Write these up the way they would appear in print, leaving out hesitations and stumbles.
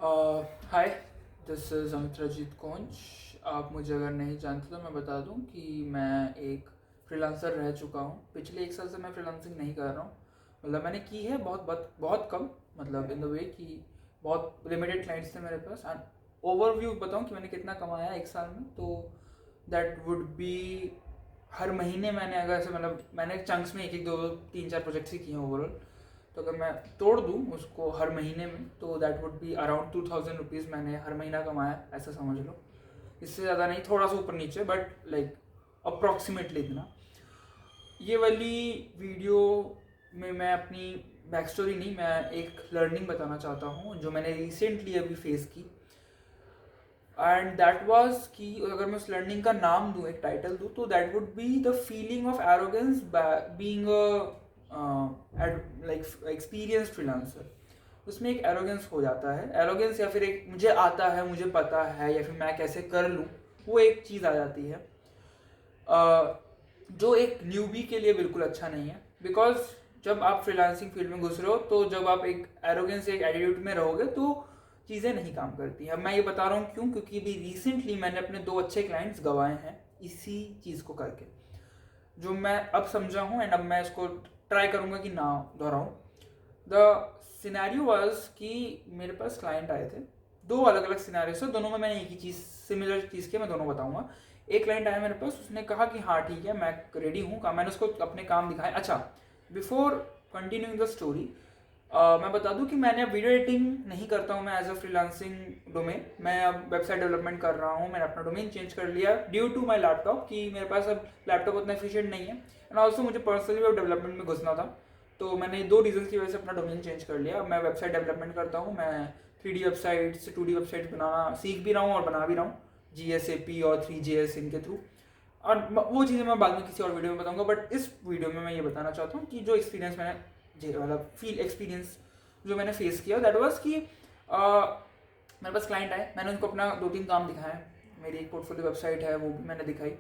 Hi, this is Amit Rajit Konch. आप मुझे अगर नहीं जानते तो मैं बता दूं कि मैं एक फ्रीलांसर रह चुका हूं। पिछले 1 साल से मैं फ्रीलांसिंग नहीं कर रहा हूं। मतलब मैंने की है बहुत बहुत बहुत कम, मतलब इन द वे कि बहुत लिमिटेड क्लाइंट्स थे मेरे पास। एंड ओवरव्यू बताऊं कि मैंने कितना कमाया 1 साल में, तो दैट वुड बी हर महीने मैंने अगर ऐसे मतलब मैंने चंक्स में एक एक दो तीन चार प्रोजेक्ट्स ही किए हैं ओवरऑल। तो अगर मैं तोड़ दूँ उसको हर महीने में तो that would be around 2000 rupees मैंने हर महीना कमाया, ऐसा समझ लो। इससे ज़्यादा नहीं, थोड़ा सा ऊपर नीचे, बट लाइक अप्रॉक्सीमेटली इतना। ये वाली वीडियो में मैं अपनी बैक स्टोरी नहीं, मैं एक लर्निंग बताना चाहता हूँ जो मैंने रिसेंटली अभी फेस की। एंड दैट वाज कि अगर मैं उस लर्निंग का नाम दूँ, एक टाइटल दूँ, तो that would be the feeling of arrogance being like experienced freelancer. उसमें एक एरोगेंस हो जाता है, एरोगेंस या फिर एक मुझे आता है, मुझे पता है, या फिर मैं कैसे कर लूँ, वो एक चीज़ आ जाती है। जो एक न्यूबी के लिए बिल्कुल अच्छा नहीं है। बिकॉज जब आप फ्रीलांसिंग फील्ड में घुस रहे हो, तो जब आप एक एरोगेंस एक एटीट्यूड में रहोगे तो चीज़ें नहीं काम करती। अब मैं ये बता रहा हूँ क्यों, क्योंकि भी रिसेंटली मैंने अपने 2 अच्छे क्लाइंट्स गंवाए हैं इसी चीज़ को करके, जो मैं अब समझा हूँ। एंड अब मैं इसको ट्राई करूँगा कि ना दोहराऊँ। द सिनेरियो वाज कि मेरे पास क्लाइंट आए थे, 2 अलग अलग सिनेरियो से, दोनों में मैंने एक ही चीज़, सिमिलर चीज़ की, मैं दोनों बताऊंगा। एक क्लाइंट आया मेरे पास, उसने कहा कि हाँ ठीक है मैं रेडी हूँ, मैंने उसको अपने काम दिखाए। अच्छा, बिफोर कंटिन्यूइंग द स्टोरी मैं बता दूं कि मैंने अब वीडियो एडिटिंग नहीं करता हूं मैं एज अ फ्रीलांसिंग डोमेन। मैं अब वेबसाइट डेवलपमेंट कर रहा हूं। मैंने अपना डोमेन चेंज कर लिया ड्यू टू माय लैपटॉप, कि मेरे पास अब लैपटॉप उतना एफिशिएंट नहीं है। एंड ऑल्सो मुझे पर्सनली वेब डेवलपमेंट में घुसना था, तो मैंने 2 रीजन की वजह से अपना डोमेन चेंज कर लिया। अब मैं वेबसाइट डेवलपमेंट करता हूँ। मैं 3D वेबसाइट्स 2D वेबसाइट्स बनाना सीख भी रहा हूँ और बना भी रहा हूँ, GSAP और 3JS इनके थ्रू। और वो चीज़ें मैं बाद में किसी और वीडियो में बताऊंगा, बट इस वीडियो में मैं ये बताना चाहता हूँ कि जो एक्सपीरियंस मैंने मतलब फील एक्सपीरियंस जो मैंने फेस किया, दैट वाज कि मेरे पास क्लाइंट आए, मैंने उनको अपना 2-3 काम दिखाए। मेरी एक पोर्टफोलियो वेबसाइट है, वो भी मैंने दिखाई।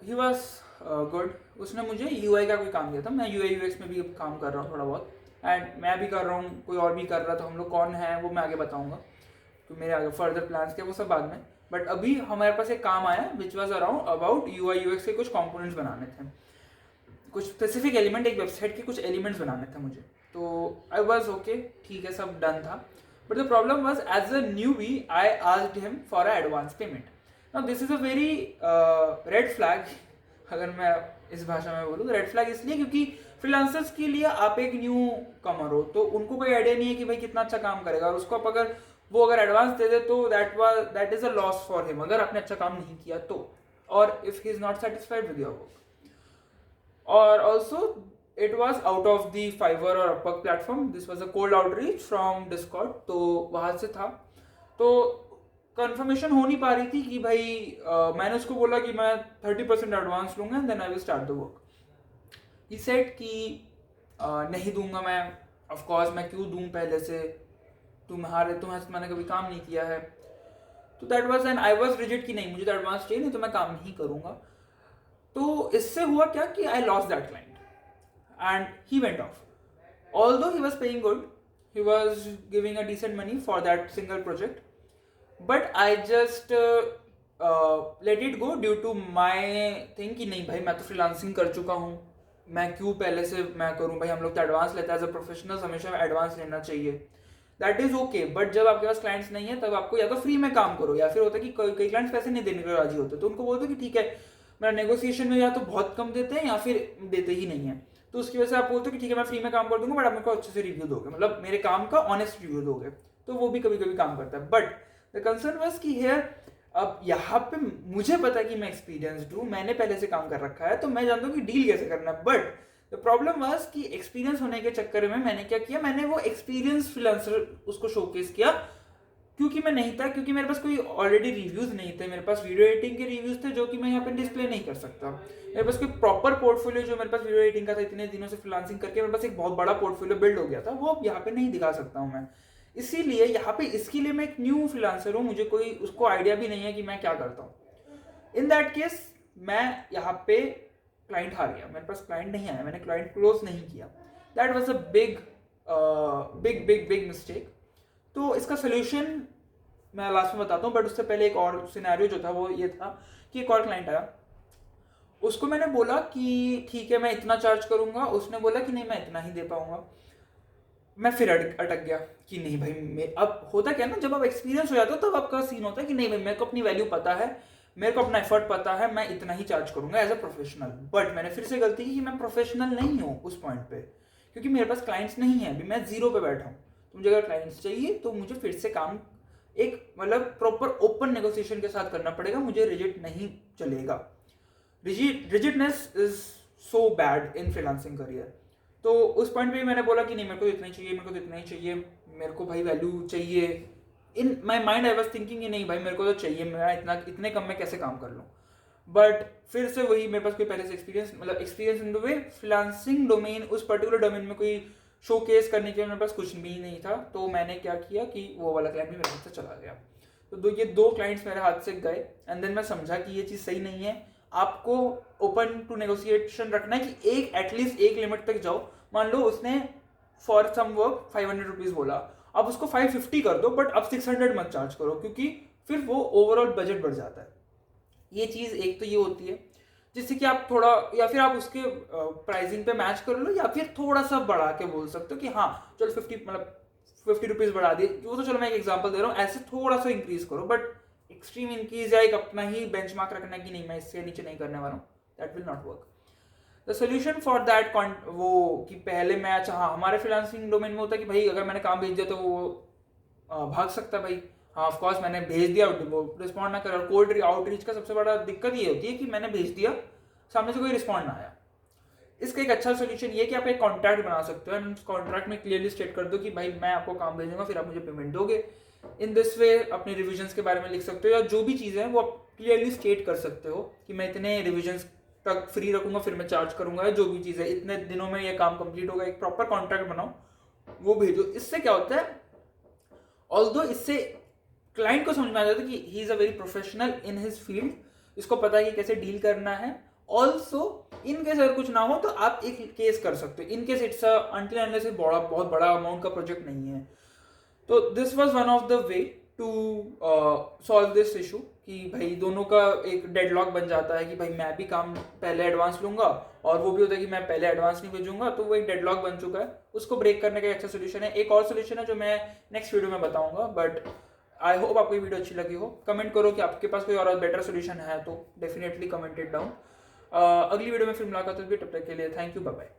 He was good. उसने मुझे UI का कोई काम दिया था। मैं UI UX में भी काम कर रहा हूँ थोड़ा बहुत, एंड मैं भी कर रहा हूँ, कोई और भी कर रहा था। हम लोग कौन है वो मैं आगे बताऊँगा, तो मेरे आगे फर्दर प्लान्स के वो सब बाद में। बट अभी हमारे पास एक काम आया which was around about UI UX के कुछ कंपोनेंट्स बनाने थे, कुछ स्पेसिफिक एलिमेंट, एक वेबसाइट के कुछ एलिमेंट्स बनाने थे मुझे। तो आई वॉज ओके, ठीक है, सब डन था। But the problem was as a new we I asked him for a advance payment. Now this is a very red flag. अगर मैं इस भाषा में बोलूँ तो रेड फ्लैग इसलिए क्योंकि फ्रीलांसर्स के लिए आप एक न्यू कमर हो, तो उनको कोई आइडिया नहीं है कि भाई कितना अच्छा काम करेगा, और उसको आप अगर वो अगर एडवांस दे दे तो that is a loss for him, अगर आपने अच्छा काम नहीं किया तो, और if he is not satisfied with your work. और also it was out of the Fiverr और Upwork platform. This was a cold outreach from Discord, तो वहाँ से था। तो कंफर्मेशन हो नहीं पा रही थी कि भाई मैंने उसको बोला कि मैं 30% एडवांस लूंगा and then I will start the work. He said कि नहीं दूंगा मैं। ऑफ कोर्स मैं क्यों दूं, पहले से तुम्हारे मैंने कभी काम नहीं किया है। तो that was and I was rigid कि नहीं, मुझे तो एडवांस चाहिए, नहीं तो मैं काम नहीं करूंगा। तो इससे हुआ क्या कि I lost that client and he went of. Although he was paying good, he was giving a decent money for that single project, but I just let it go due to my thing कि नहीं भाई मैं तो freelancing कर चुका हूँ, मैं क्यों पहले से मैं करूँ। भाई हम लोग तो एडवांस लेते हैं एज अ प्रोफेशनल, हमेशा एडवांस लेना चाहिए, दैट इज ओके। बट जब आपके पास क्लाइंट्स नहीं है तब आपको या तो फ्री में काम करो, या फिर होता है कि कई क्लाइंट्स पैसे नहीं देने को राजी होते, तो उनको बोलते कि ठीक है, मेरा नेगोशिएशन में या तो बहुत कम देते हैं या फिर देते ही नहीं है। तो उसकी वजह से आप बोलते हो कि ठीक है मैं फ्री में काम कर दूंगा, बट आप मेरे को अच्छे से रिव्यू दोगे, मतलब मेरे काम का ऑनेस्ट रिव्यू दोगे। तो वो भी कभी कभी काम करता है। बट द कंसर्न वाज कि हियर, अब यहाँ पे मुझे पता है कि मैं एक्सपीरियंस्ड हूँ, मैंने पहले से काम कर रखा है, तो मैं जानता हूँ कि डील कैसे करना है। बट द प्रॉब्लम वाज कि एक्सपीरियंस होने के चक्कर में मैंने क्या किया, मैंने वो एक्सपीरियंस फ्रीलांसर उसको शोकेस किया, क्योंकि मैं नहीं था, क्योंकि मेरे पास कोई ऑलरेडी रिव्यूज नहीं थे। मेरे पास वीडियो एडिटिंग के रिव्यूज थे जो कि मैं यहाँ पे डिस्प्ले नहीं कर सकता। मेरे पास कोई प्रॉपर पोर्टफोलियो जो मेरे पास वीडियो एडिटिंग का था, इतने दिनों से फ्रीलांसिंग करके मेरे पास एक बहुत बड़ा पोर्टफोलियो बिल्ड हो गया था, वो यहाँ पे नहीं दिखा सकता हूँ मैं। इसीलिए यहाँ पे इसके लिए मैं एक न्यू फ्रीलांसर हूँ, मुझे कोई उसको आइडिया भी नहीं है कि मैं क्या करता हूँ। इन दैट केस मैं यहाँ पे क्लाइंट हार गया, मेरे पास क्लाइंट नहीं आया, मैंने क्लाइंट क्लोज नहीं किया। That was a big big big big mistake. तो इसका सोल्यूशन मैं लास्ट में बताता हूँ, बट उससे पहले एक और सिनेरियो जो था वो ये था कि एक और क्लाइंट आया, उसको मैंने बोला कि ठीक है मैं इतना चार्ज करूंगा, उसने बोला कि नहीं मैं इतना ही दे पाऊंगा। मैं फिर अटक गया कि नहीं भाई, अब होता क्या ना, जब आप एक्सपीरियंस हो जाते हो तब आपका सीन होता है कि नहीं भाई मेरे को अपनी वैल्यू पता है, मेरे को अपना एफर्ट पता है, मैं इतना ही चार्ज करूंगा एज अ प्रोफेशनल। बट मैंने फिर से गलती की कि मैं प्रोफेशनल नहीं हूँ उस पॉइंट पे, क्योंकि मेरे पास क्लाइंट्स नहीं है, अभी मैं जीरो पे बैठा हूँ। तो मुझे अगर क्लाइंट्स चाहिए तो मुझे फिर से काम एक मतलब प्रॉपर ओपन नेगोशिएशन के साथ करना पड़ेगा, मुझे रिजिड नहीं चलेगा। Rigidness is so bad in freelancing career. तो उस पॉइंट पे भी मैंने बोला कि नहीं मेरे को इतना ही चाहिए, मेरे को तो इतना ही चाहिए, मेरे को भाई वैल्यू चाहिए। In my mind I was thinking नहीं भाई मेरे को तो चाहिए, मैं इतने कम में कैसे काम कर लूँ। बट फिर से वही, मेरे पास कोई पहले से एक्सपीरियंस मतलब experience in the way freelancing domain, उस पर्टिकुलर डोमेन में कोई शो केस करने के लिए मेरे पास कुछ भी नहीं था। तो मैंने क्या किया कि वो वाला क्लाइंट भी मेरे हाथ से चला गया। तो ये दो क्लाइंट्स मेरे हाथ से गए, एंड देन मैं समझा कि ये चीज़ सही नहीं है। आपको ओपन टू नेगोशिएशन रखना है कि एक एटलीस्ट एक लिमिट तक जाओ। मान लो उसने फॉर सम वर्क 500 रुपीज़ बोला, अब उसको 550 कर दो, बट अब 600 मत चार्ज करो, क्योंकि फिर वो ओवरऑल बजट बढ़ जाता है। ये चीज़ एक तो ये होती है जिससे कि आप थोड़ा, या फिर आप उसके प्राइसिंग पे मैच कर लो, या फिर थोड़ा सा बढ़ा के बोल सकते हो कि हाँ चलो 50 रुपीज़ बढ़ा दिए, वो तो चलो मैं एक एग्जांपल दे रहा हूँ, ऐसे थोड़ा सा इंक्रीज करो, बट एक्सट्रीम इंक्रीज या एक अपना ही बेंचमार्क रखना कि नहीं मैं इससे नीचे नहीं करने वाला हूँ, that will not work. The solution for that वो कि पहले मैं, अच्छा हाँ हमारे फ्रीलांसिंग डोमेन में होता है कि भाई अगर मैंने काम भेज दिया तो वो भाग सकता है भाई। हाँ ऑफकोर्स मैंने भेज दिया, वो रिस्पॉन्ड ना करे। और कोल्ड आउटरीच का सबसे बड़ा दिक्कत ये होती है कि मैंने भेज दिया, सामने से कोई रिस्पॉन्ड ना आया। इसका एक अच्छा सोल्यूशन ये कि आप एक कॉन्ट्रैक्ट बना सकते हो, एंड उस कॉन्ट्रैक्ट में क्लियरली स्टेट कर दो कि भाई मैं आपको काम भेजूंगा, फिर आप मुझे पेमेंट दोगे। इन दिस वे अपने रिविजन्स के बारे में लिख सकते हो, या जो भी चीज़ें हैं वो आप क्लियरली स्टेट कर सकते हो कि मैं इतने रिविजन्स तक फ्री रखूंगा, फिर मैं चार्ज करूंगा, जो भी चीज़ है इतने दिनों में ये काम कंप्लीट होगा। एक प्रॉपर कॉन्ट्रैक्ट बनाओ, वो भेजो। इससे क्या होता है, ऑल्दो इससे क्लाइंट को समझ में आ जाता है कि he is a very professional in his field, इसको पता है कि कैसे डील करना है। ऑल्सो इन केस अगर कुछ ना हो तो आप एक केस कर सकते हो, in case it's until unless बहुत बड़ा अमाउंट का प्रोजेक्ट नहीं है। तो this was one of the way to solve this issue कि भाई दोनों का एक डेडलॉक बन जाता है कि भाई मैं भी काम पहले एडवांस लूंगा, और वो भी होता है कि मैं पहले एडवांस नहीं भेजूंगा, तो वो एक डेडलॉक बन चुका है। उसको ब्रेक करने का एक अच्छा सोल्यूशन है। एक और सोल्यूशन है जो मैं नेक्स्ट वीडियो में बताऊंगा, बट आई होप आपको ये वीडियो अच्छी लगी हो। कमेंट करो कि आपके पास कोई और बेटर सोल्यूशन है तो डेफिनेटली कमेंट इट डाउन। अगली वीडियो में फिर मुलाकात होगी, तब तक के लिए थैंक यू, बाय बाय।